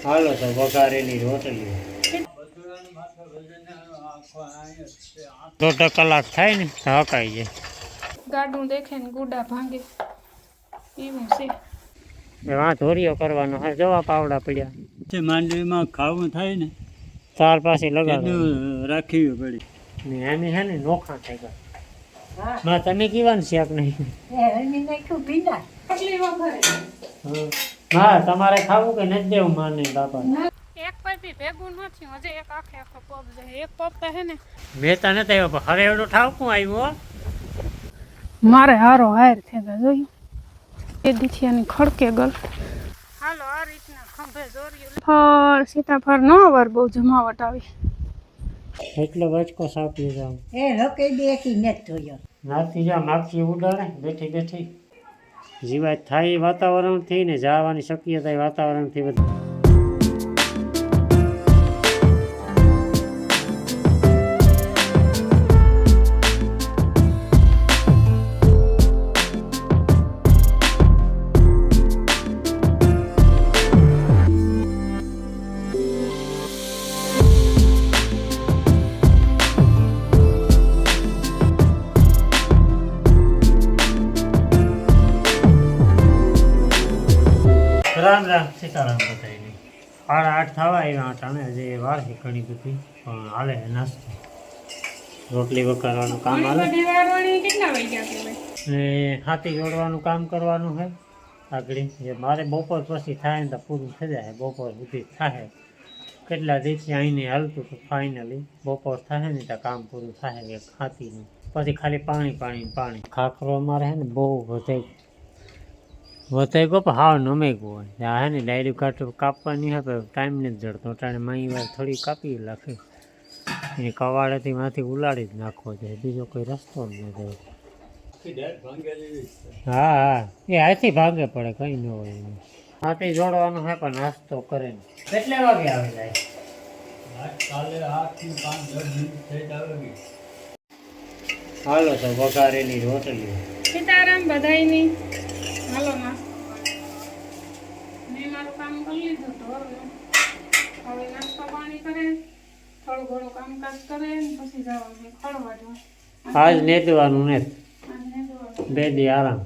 હાલો તો વઘારેલી રોટલી દોઢ કલાક થાય ને હકાઈ જાય. ગાડું દેખે ને ગુડા ભાંગે એવું છે. એમાં ધોરીઓ કરવાનો હોય. જવા પાવડા પડ્યા છે માંડવીમાં ખાવું થાય ને તાર પાસે લગાડવાનું રાખવી પડી ને એમ છે ને નોખા થઈ ગયા. માં તમે કીવાનું શાક નહીં હા તમારે ખાવું કે નથી દેવું માને બાપા એક પૈપી ભેગું નથી હજે એક આખે આખો પગ જાય એક પગ તો હે ને મેતા નથી આવ્યો પણ હવે એવડું ઠાવકું આવ્યું મારે હારો હાર થેગા જોયું એ દીઠિયાની ખડકે ગલ હાલો આ રીતના ખંભે દોર્યું ફળ સીતાફળ નો વાર બહુ જમાવટ આવી એટલો બચકો સાપી જાવ એ લોકે દેખી નથી જોયો નાથી જા માખી ઉડાડે બેઠી બેઠી જીવાત થાય વાતાવરણથી ને જવાની શક્યતા વાતાવરણથી વધુ. રામ રામ સીતારામ બધાને 8:30 થવા આવ્યા અટાણે હજી વાર છે ઘણી બધી પણ હાલે નાસ્તો રોટલી વઘારવાનું કામ હાલે ને હાથી જોડવાનું કામ કરવાનું છે આગળ જે મારે બપોર પછી થાય ને તો પૂરું થઈ જાય. બપોર સુધી થાય કેટલા દિવસથી અહીંને હાલતું તો ફાઇનલી બપોર થાય ને તો કામ પૂરું થાય એક હાથીનું. પછી ખાલી પાણી ખાખરો અમારે છે ને બહુ વધે ગયો પણ હાવ નમે ગયો હોય હે ને ડાયરી કાપવાની હોય પણ ટાઈમ નથી જડતો અટાણે માઈ વાર થોડી કાપી નાખે એની કવાડેથી માંથી ઉલાડી જ નાખવો જોઈએ બીજો કોઈ રસ્તો જ નથી. હા હા એ હાથી ભાગે પડે કંઈ ન હોય એનું હાથી જોડવાનું હોય પણ નાસ્તો કરે ને. કેટલે વાગે આવે જાય હાલો તો વઘારેલી રોટલી સીતારામ બધાયની હાલો નાસ્તો મેં મારું કામ કરી લીધું તો હવે નાસ્તો પાણી કરે થોડું ઘણું કામકાજ કરે પછી જવાનું ખળવાડવા. આજ નેદવાનું ને 2 દી આરામ.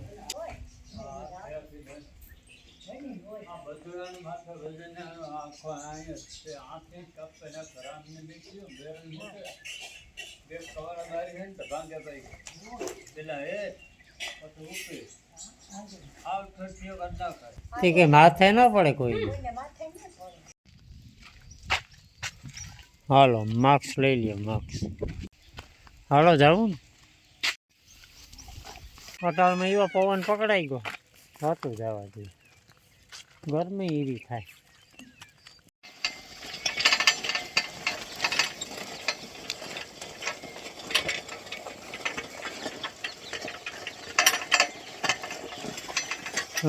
કે માથે ન પડે કોઈ. હાલો માર્ક્સ લઈ લ્યો માર્ક્સ. હાલો જાવું ને અટાળમાં એવો પવન પકડાઈ ગયો હતું જવા જોઈએ ગરમી એવી થાય.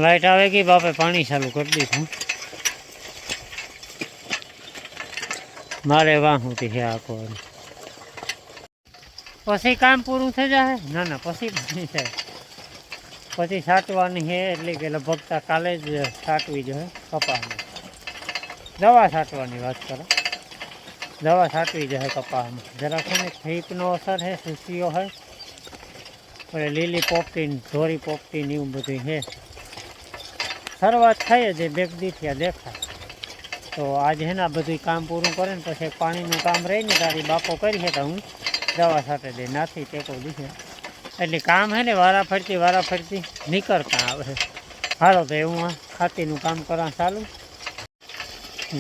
લાઈટ આવે કે બાપે પાણી ચાલુ કરી દીધું મારે વાહુથી છે આખો. પછી કામ પૂરું થઈ જાય ના પછી નહીં થાય પછી છાંટવાની છે એટલે કે લગભગ કાલે જ છાંટવી જોઈએ કપાસમાં. દવા છાંટવાની વાત કરો દવા છાંટવી જોઈએ કપાસમાં જરાક છે ને થીપનો અસર છે સુસીઓ છે એટલે લીલી પોપટી ધોરી પોપટી ને એવું બધું છે. શરૂઆત થઈ જ બેગ દીઠિયા દેખાય તો આજે છે ને આ બધું કામ પૂરું કરે ને પછી પાણીનું કામ રહી ને તારી બાપો કરી છે તો હું દવા છાંટી દે નાથી ટેકો દીધે એટલે કામ છે ને વારાફરતી નીકળતા આવે. હાલો તો એવું ખાતીનું કામ કરવા ચાલુ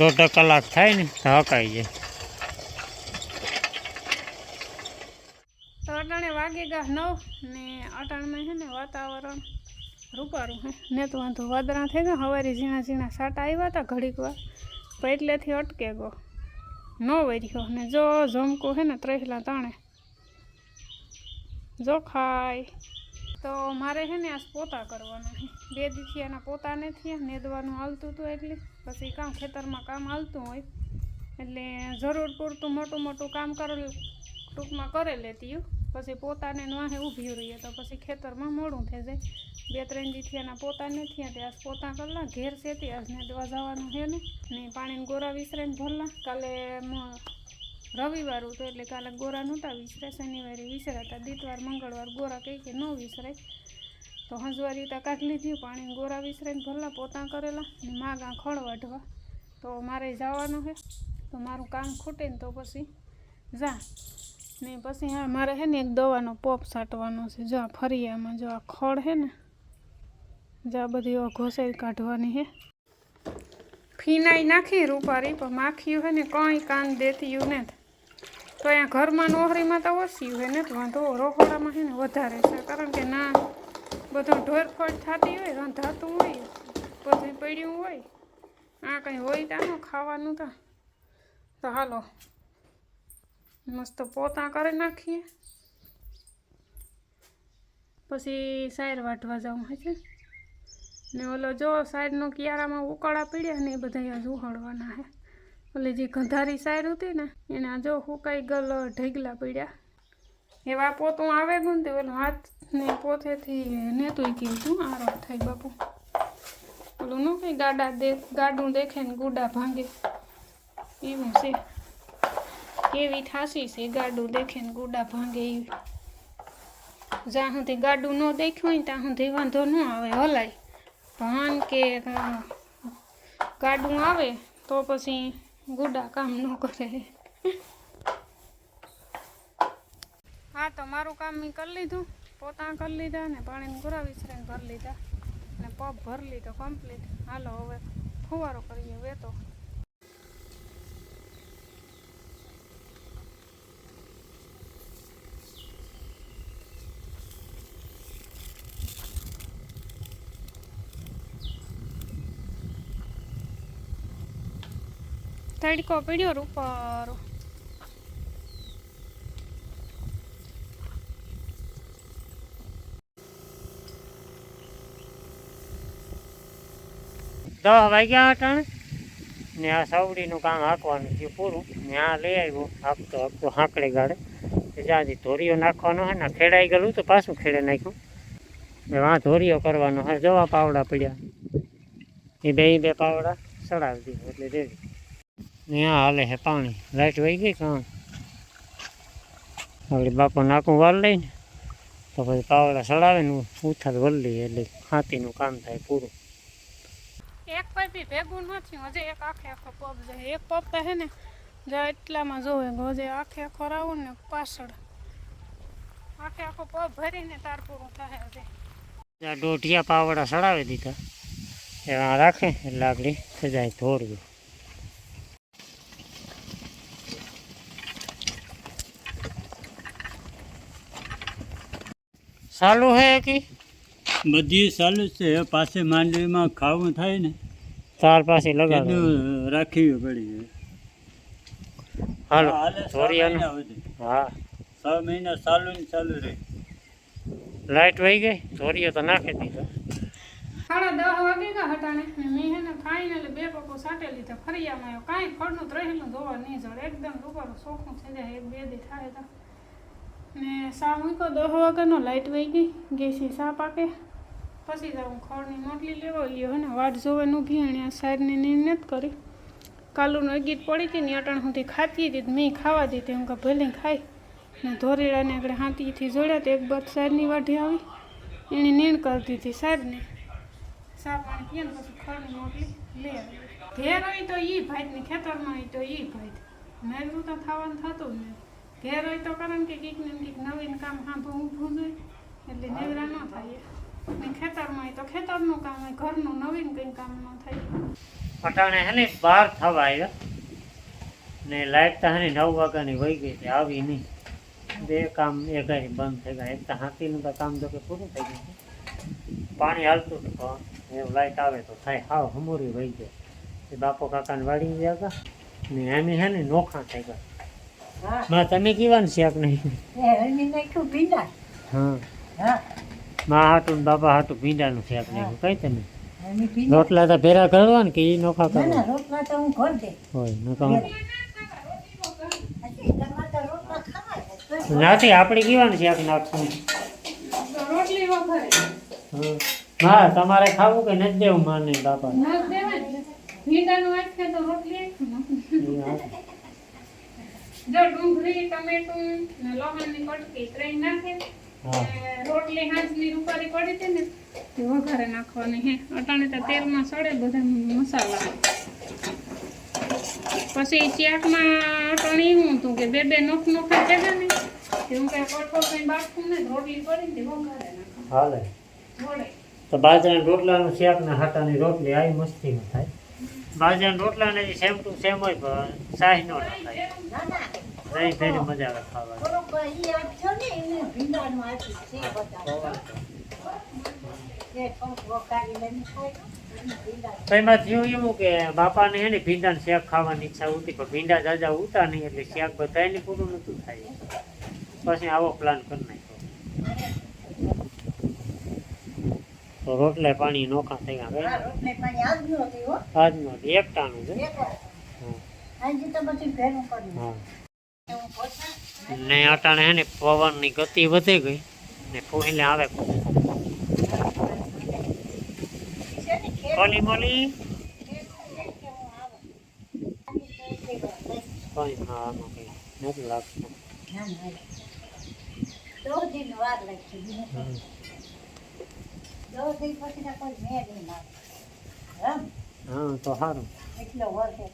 1.5 કલાક થાય ને તો હકાઈ જાય. તો અટાણે વાગે ગા 9 ને અટાણમાં છે ને વાતાવરણ રૂપારું હે ને તો વાંધો વાદળા થઈ ગયા હવારી ઝીણા ઝીણા સાટા આવ્યા હતા ઘડીક વાર પણ એટલેથી અટકે ગયો ન વર્યો ને જો ઝમકું છે ને ત્રેસલા તાણે જો ખાય તો મારે છે ને આ પોતા કરવાના છે 2 દીથી એના પોતા નથી નેદવાનું હાલતું હતું એટલે પછી કામ ખેતરમાં કામ હાલતું હોય એટલે જરૂર પૂરતું મોટું કામ ટૂંકમાં કરી લેતી પછી પોતાને વાહે ઊભી રહીએ તો પછી ખેતરમાં મોડું થઈ જાય 2-3 દી થયાના પોતા નથી થયા તે આજ પોતા કરલા ઘેર સેતી આજ ને દવા જવાનું છે ને પાણીને ગોરા વિસરાઈને ભરલા કાલે રવિવાર હતો એટલે કાલે ગોરા નહોતા વિસરે શનિવારે વિસરાતા દીતવાર મંગળવાર ગોરા કહી કે ન વિસરાય તો હંજવારી ત્યાં કાઢી લીધી પાણીને ગોરા વિસરાઈને ભરલા પોતા કરેલા ને માગા ખળ વાઢવા તો મારે જવાનું છે તો મારું કામ ખૂટે ને તો પછી જા ને પછી હા મારે છે ને એક દવાનો પોપ છાંટવાનો છે જો આ ફરિયામાં જો આ ખડ છે ને જો આ બધી ઘોસાઈ કાઢવાની છે ફીનાઈ નાખી રૂપારી પણ માખીયું છે ને કંઈ કાન દેતીયું ને તો અહીંયા ઘરમાં નોહરીમાં તો ઓછી હોય ને વાંધો રહોડામાં છે ને વધારે છે કારણ કે ના બધું ઢોરફોડ થતી હોય રંધાતું હોય બધું પડ્યું હોય આ કંઈ હોય તાનું ખાવાનું તો હાલો મસ્ત પોતા કરી નાખીએ પછી સાયર વાટવા જાઉં છે ને ઓલો જો સાયરનો કિયારામાં ઉકાળા પીડ્યા ને એ બધા આજ ઉહાડવાના છે ઓલી જે ગંધારી સાયર હતી ને એને આ જો હુકાઈ ગલ ઢેગલા પીડ્યા એવા પોતું આવે ગું તે ઓલું હાથને પોતેથી નેતું કીધું આરો થાય બાપુ ઓલું ન કંઈ ગાડું દેખે ને ગુડા ભાંગે એવું છે કેવી થાસી છે ગાડું દેખે ને ગુડા ભાંગે એવી જ્યાં સુધી ગાડું ન દેખ્યું હોય ત્યાં સુધી વાંધો ન આવે હલાય ભાન કે ગાડું આવે તો પછી ગુડા કામ ન કરે હા તો મારું કામ મેં કરી લીધું પોતા કરી લીધા ને પાણીને ગોરા વિસરાઈને ભરી લીધા ને પગ ભરી લીધો કમ્પ્લીટ હાલો હવે ફુવારો કરીએ વેતો તડકો પડ્યો રૂપારો દસ વાગ્યા અટાણે ને આ સાવડીનું કામ હાંકવાનું થયું પૂરું ને આ લઈ આવ્યો હાંકતો હાંકડે ગાડે જ્યાંથી ધોરીઓ નાખવાનો હોય ને ખેડાઈ ગયેલું તો પાછું ખેડે નાખ્યું ને વાં ધોરીઓ કરવાનો હોય જવા પાવડા પડ્યા એ બે પાવડા ચડાવી દીધું એટલે રેડી ને આ હાલે છે પાણી લાઈટ વહી ગઈ કામ આપણે બાપો નાકું વાલ લઈને તો પછી પાવડા ચડાવે ને ઉથાર વલ્લી એટલે હાથીનું કામ થાય પૂરું એક પૈપી ભેગું નથી હજે એક આખો પગ જાય એક પગ તો હે ને જા એટલામાં જોવે હજે આખો રાવું ને પાછળ આખો પગ ભરીને તાર પૂરું થાય હજે દોઢિયા પાવડા ચડાવી દીધા એવા રાખે એટલે આગળ થઈ જાય ધોરવું ચાલુ હે કી બધી ચાલુ જ છે પાસે માંડવીમાં ખાવું થાય ને તાર પાસે લગાડો એટલું રાખવી પડી હાલો હાલે ધોરિયાનું હા 6 મહિના ચાલુ ને ચાલુ રહે લાઈટ વહી ગઈ ધોરિયો તો નાખી દીધો 10:30 વાગે ગયા હટાણે ને મેં હે ને ફાઇનલી 2 પપ્પો સાટે લીધા ફરિયામાં આવ્યો કાંઈ ખડનું રહેલું જોવા નહીં જડે એકદમ રૂપારું ચોખ્ખું થઈ જાય 1-2 દી થાય તો ને સા મૂક્યો 10 વાગ્યાનો લાઇટ વહી ગઈ ગેસી સા પાકે પછી જાઉં ખડની મોટલી લેવા લ્યો ને વાટ જોવે ઊભી અને આ સાઈડની નીણ નથી કરી કાલુનો ગીત પડી હતી ને અટાણ સુધી ખાતી હતી મેં ખાવા દીધી હું કે ભલે ખાઈ ને ધોરીડાને આગળ હાથીથી જોડ્યા તો એક બાદ સાઈડની વાઢી આવી એની નીણ કરી દીધી સાઈડને સા પાણી પીએ ને પછી ખડની મોટલી લે આવી ઘેર હોય તો એ ભાઈ ને ખેતરમાં હોય તો એ ભાઈ મેળવું તો થવાનું થતું જ નહીં ઘેર હોય તો કારણ કે કંઈક ને કંઈક નવીન કામ સાંભળવું ઊભું જોઈએ એટલે નેવરા ન થાય ને ખેતરમાં હોય તો ખેતરનું કામ હોય ઘરનું નવીન કંઈ કામ ન થાય અટાણે હે ને 12 થવા આવ્યા ને લાઈટ તો હે ને 9 વાગ્યાની વહી ગઈ એટલે આવી નહીં બે કામ એક હારી બંધ થઈ ગયા એક તો હાથીનું તો કામ જો કે પૂરું થઈ ગયું પાણી હાલતું હતું એવું લાઈટ આવે તો થાય હાવ હમોરી વહી જાય એ બાપો કાકાને વાળી ગયા હતા ને એમ હે ને નોખા થઈ ગયા હા માં તમે કીવાનું શાક નહીં એ હળમી નાખ્યું ભીંડા હા હા માં હાટું ને બાપા હાટું ભીંડાનું શાક નહીં કઈ તમે હળમી ભીંડા રોટલા તો ભેરા કરવા ને કે એ નોખા ના ના કરવા રોટલા તો હું ઘર દે હોય નકા હજી તમારે તો રોટલા ખાવા છે નાથી આપણી કીવાનું શાક નાખશું. તો રોટલી વઘારે હા હા, તમારે ખાવું કે નથી દેવું માને બાપા? ન દેવાય ને. ભીંડાનું આખે તો રોટલી આખું જો ડુંગળી ટમેટું ને લસણની કટકી ત્રણ નાખે હા રોટલી હાંજની રૂપારી પડી હતી ને તે વઘારે નાખવાની હે. અટાણે તો તેલમાં સડે બધા મસાલા. પછી ચાકમાં અટાણી એવું હતું કે બે નોખ નોખા ચડે ને તે હું કઈ કઠોળ કઈ બાફું ને રોટલી પડી ને તે વઘારે નાખવાનું હાલે. જોડે. તો બાજરાના રોટલાનું શાક ને હાટાની રોટલી આવી મસ્તીમાં થાય. બાજરાના રોટલાને સેમ ટુ સેમ હોય પણ સાહી નો થાય. ના ના દહીં ભેરી મજા આવે ખાવાની. થોડોક ઈ આપજો ને એને ભીંડાનું આપ્યું છે બધા એ થોડુંક વઘારી લઈને ખાય એને ભીંડા તો એમાં થયું એવું કે બાપાને હે ને ભીંડાનું શાક ખાવાની ઈચ્છા હતી પણ ભીંડા જાજા ઉતા નહીં એટલે શાક બધાયને પૂરું નતું થાય. પછી આવો પ્લાન કરી નાખ્યો. તો રોટલે પાણી નોખા થઈ ગયા. હા રોટલી પાણી આજનું હતું હો આજનો એક ટાણું છે. એકવાર હા. આજે તો બધું ભેરું કર્યું હા. એવું પોતા ને અટાણે હે ને પવનની ગતિ વધી ગઈ ને ફૂહીને આવે છે ને ખેત મોલી મોલી કેવું આવે કઈ ના આમાં કઈ નથી લાગતું. ના ના દો દિન વાર લાગશે હમ. દો દિન પછી ના કોઈ મેળ નહીં આવે રમ હા તો સારું. એટલો વર્ષે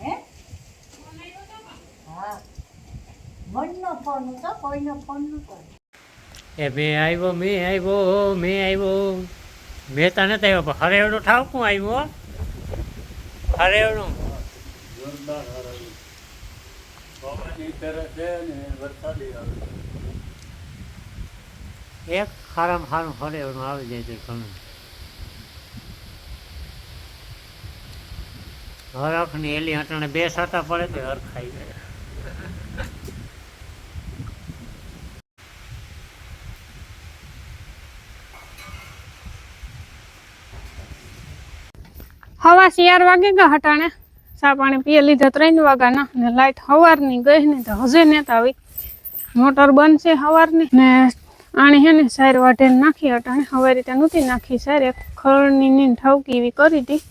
હે હા મનનો ફોન હતો કોઈનો ફોન નતો એ મેં આવ્યો મેં આવ્યો મેં આવ્યો મહેતા નથી આવ્યો પણ હરેવડું ઠાવકું આવ્યું. હરેવડું જોરદાર હરાવ્યું. પવનની ફેરે છે ને વરસાદી આવે. એક સારામાં સારું હરેવડું આવી જાય છે ઘણું. હરખની એલી હટાણે બે સાટા પડે તો હરખાઈ જાય. હવા 4 વાગે ગયા હટાણે ચા પાણી પીએ લીધા 3 વાગ્યાના ને લાઈટ સવારની ગઈ ને તો હજે નેતા આવી. મોટર બંધ છે સવારની ને આણી હે ને સાર વાઢે નાખી હટાણે હવે રીતે નહોતી નાખી સાર એક ખળની નીંદ ઠાવકી એવી કરી હતી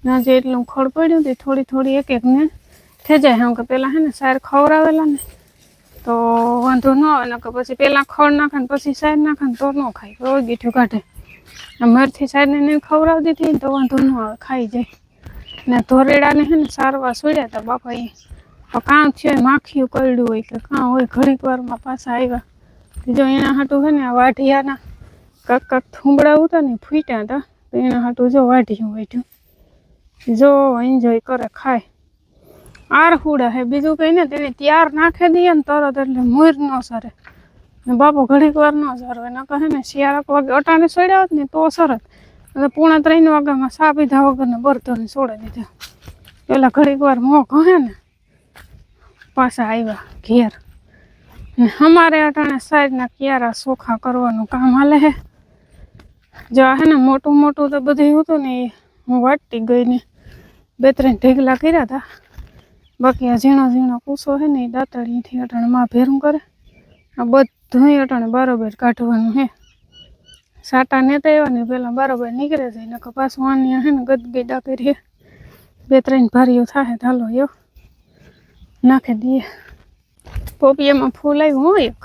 ના જે એટલું ખડ પડ્યું હતી થોડી થોડી એક એક ને થઈ જાય એમ કે પેલા હે ને સાર ખવડાવેલા ને તો વાંધો ન આવે ને કે પછી પેલા ખડ નાખે ને પછી સાર નાખે ને તો ન ખાય રોજ ગીઠું કાઢે. મરથી સારને નહીં ખવડાવી દીધી તો વાંધો ન આવે ખાઈ જાય ને ધોરેડાને હે ને સારવા સુડ્યા હતા બાપાએ કાં થયો માખીયું કરડ્યું હોય કે કાં હોય ઘડીક વારમાં પાછા આવ્યા જો એના હાટું છે ને આ વાઢિયાના કાક કાક થૂંબડા હતા ને ફૂટ્યા હતા તો એના હાટું જો વાઢિયું વાઢ્યું જો એન્જોય કરે ખાય આર હુડા હે બીજું કંઈ ને તેને ત્યાર નાખી દઈએ ને તરત એટલે મોર ન સરે ને બાપો ઘડીક વાર ન સરવે ન કહે ને 4 વાગે અટાણે સડ્યા હોત ને તો સરસ એટલે 2:45 વાગ્યામાં સા પીધા વગરને બરતોને છોડી દીધા પેલા ઘડીક વાર મોં કહે ને પાછા આવ્યા ઘેર ને અમારે અટાણે સાઈડના ક્યારા ચોખા કરવાનું કામ હાલે હે જો હે ને મોટું મોટું તો બધું હતું ને એ હું વાટતી ગઈ ને 2-3 ઢેગલા કર્યા હતા બાકી આ ઝીણો ઝીણો કૂસો હે ને એ દાંતળીથી અટાણે માં ભેરું કરે આ બધું અટાણે બરોબર કાઢવાનું હે સાટા નેતા આવ્યા ને પેલા બરોબર નીકળે જાય ને પાછું આની હે ને ગદગીડા કરીએ 2-3 ભારીઓ થાય ચાલો યો નાખી દઈએ પોપિયામાં ફૂલ આવ્યું હોય એક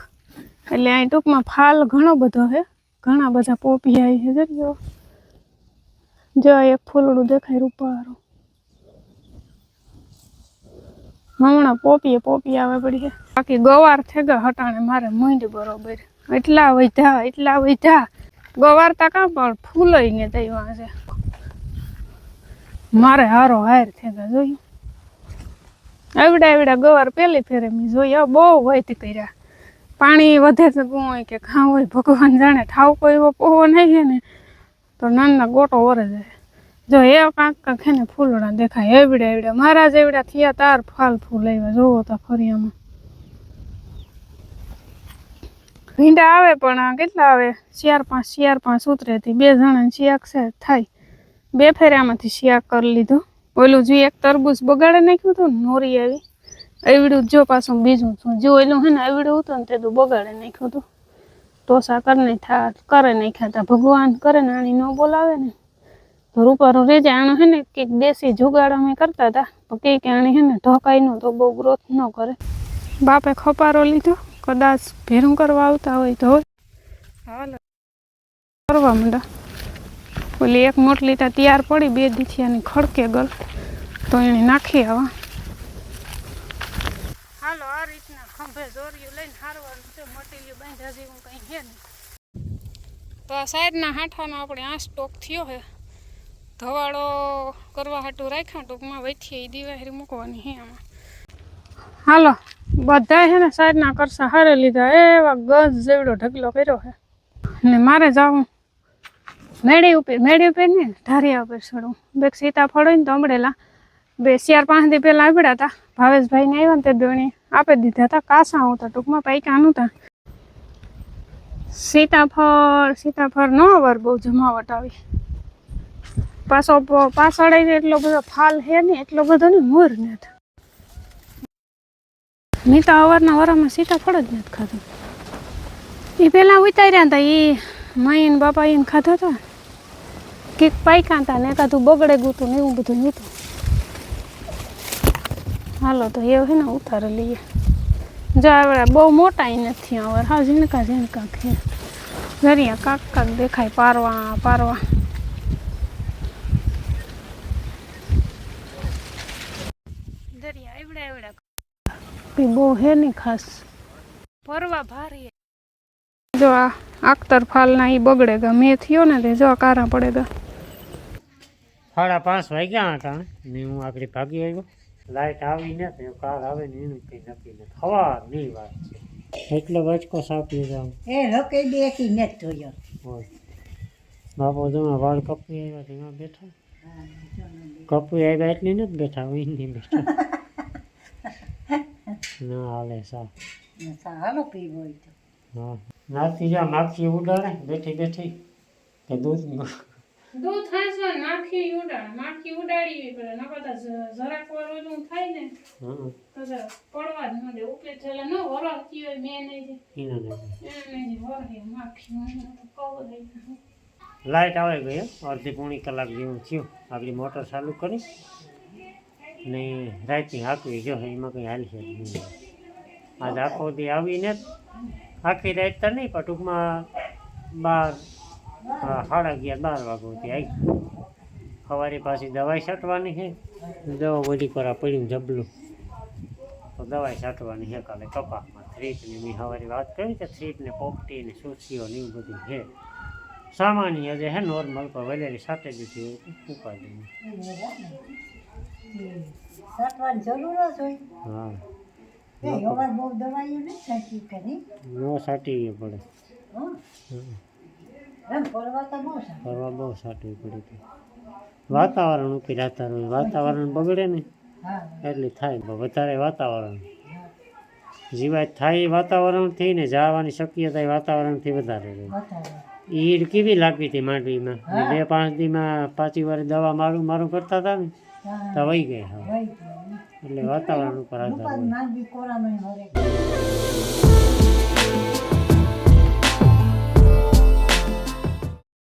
એટલે અહીં ટૂંકમાં ફાલ ઘણો બધો છે ઘણા બધા પોપિયા આવી છે જો એક ફૂલડું દેખાય રૂપારું હમણાં પોપી આવે પડી છે બાકી ગવાર થઈ ગયા હટાણે મારે મૂંડ બરોબર એટલા વધ્યા ગવાર તા કાં પણ ફૂલઈને તૈવા છે મારે હારો હાર થઈ ગયા જોયું એવડા ગવાર પેલી ફેરે મેં જોઈ બહુ વહીતી કર્યા પાણી વધે તો ગું હોય કે ખાં હોય ભગવાન જાણે ઠાવકો એવો પોવો નહીં છે ને તો નાના ગોટો વરે જાય જો એ કાંક કાંક છે ને ફૂલડા દેખાય એવડા મારા જેવડા થયા તાર ફાલ ફૂલ આવ્યા જોવો તો ફરિયામાં ભીંડા આવે પણ કેટલા આવે 4-5 ઉતરેથી 2 જણાને શિયાક છે થાય 2 ફેરામાંથી શિયાક કરી લીધું ઓલું જે એક તરબૂચ બગાડે નાખ્યું હતું ને નોરી આવી એવડું જો પાછું બીજું છું જોયેલું હે ને એવડું હતું ને તે તું બગાડે નાખ્યું હતું ટોસા કરે નહીં ખાતા ભગવાન કરે ને આણી ન બોલાવે ને તો રૂપારું રેજે આણો હે ને કંઈક દેશી જુગાડ અમે કરતા હતા તો કંઈક આણી હે ને ઢકાઈ નું તો બહુ ગ્રોથ ન કરે બાપે ખપારો લીધો કદાચ ભેરું કરવા આવતા હોય તો હાલ કરવા માંડા ઓલી એક મોટલી તા તૈયાર પડી 2 દીથિયાની ખડકે ગલ તો એને નાખી આવા હાલો આ રીતના ખંભે દોર્યું લઈને હારવાનું છે મટીલિયું બાંધ્યા જેવું કંઈ છે નહીં તો આ સાઈડના હાંઠાનો આપણે આ સ્ટોક થયો છે ધવાડો કરવા હાટું રાખ્યા ટૂંકમાં વચ્ચે એ દિવાળી મૂકવાની છે આમાં હાલો બધા છે ને સાઈડના કરસા હારે લીધા એવા ગજ જેવડો ઢગલો કર્યો છે ને મારે જાવું મેળી ઉપર ને ઢારિયા ઉપર ચડું બે સીતાફળ હોય ને તો અમડેલા 4-5 દી પહેલાં આપ્યા હતા ભાવેશભાઈને આવ્યા ને તે દોણી આપી દીધા હતા કાસા હતા ટૂંકમાં પૈકાનું હતા સીતાફળ ન વાર બહુ જમાવટ આવી પાછળ એટલો બધો ફાલ છે ને એટલો બધો ને મોર ને મેં તો અવારના વરામાં સીતાફળ જ નથી ખાધું એ પહેલાં ઉતાર્યા હતા એ માઈને બાપા એને ખાધા હતા કંઈક પાક્યા હતા ને એકાદું બગડે ગયું ને એવું બધું નહોતું હાલો તો એવું છે ને ઉતારી લઈએ જો આવડે બહુ મોટા નથી આવડે હા ઝીણકા છે જરિયા કાક દેખાય પારવા દરિયા એવડા બહુ હે નહીં ખાસ પરવા ભારી જો આ આખતર ફાલના એ બગડેગા મેં થયો ને તે જો કારા પડેગા 5:30 વાગ્યા હતા ને હું આગળ ભાગી આવ્યો લાઈટ આવી નથી કાર આવે ને એનું કંઈ નક્કી નથી સવારની વાત છે એટલો બચકો સાપી જાઉં એ રોકે દેખી નથી જોયો હોય બાપો તમે વાળ કપી આવ્યા તેમાં બેઠા કપી આવ્યા એટલી નથી બેઠા હોય નહીં બેઠા ના હાલે સા હાલો પીવો હોય તો હા નાથી જા માખી ઉડાડે બેઠી કે દૂધ ખાસવા માખી ઉડાડી પડે ન કદા જરાક વાર ઓલું થાય ને તો પડવા જ ન દે ઉપલે ચલા ન વરખતી હોય મેં નહીં વરહે માખી કવ દઈ લાઈટ આવે ગઈ અડધી પોણી કલાક જેવું થયું આપણી મોટર ચાલુ કરી ને રાતની હાંકવી જો એમાં કંઈ હાલશે નહીં આજ આખો દી આવીને આખી રાત તો નહીં પણ ટૂંકમાં 11:30-12 વાગ્યાથી આવી સવારે પાછી દવાઈ છાંટવાની છે દવા બધી કરા પડ્યું જબલું તો દવાઈ છાંટવાની છે કાલે કપાસમાં થ્રીપની મેં સવારે વાત કરી કે થ્રીપને પોપટી ને સુસીઓ ને એવું બધું છે સામાન્ય જે હે નોર્મલ પર વલેરી છાંટી દીધી ઉપાડી સાટવાની જરૂર જ હોય હા એ હવાર બહુ દવાઈઓ નથી સાચી કરી ન છાંટવી પડે ફરવા બહુ છાંટવી પડી હતી વાતાવરણ ઉપર આધાર હોય વાતાવરણ બગડે ને એટલે થાય વધારે વાતાવરણ જીવાત થાય એ વાતાવરણથી ને જવાની શક્યતા એ વાતાવરણથી વધારે રહે ઈડ કેવી લાગી હતી માંડવીમાં 2-5 દીમાં પાછી વાર દવા મારું કરતા હતા ને તો વહી ગઈ હા એટલે વાતાવરણ ઉપર આધાર હોય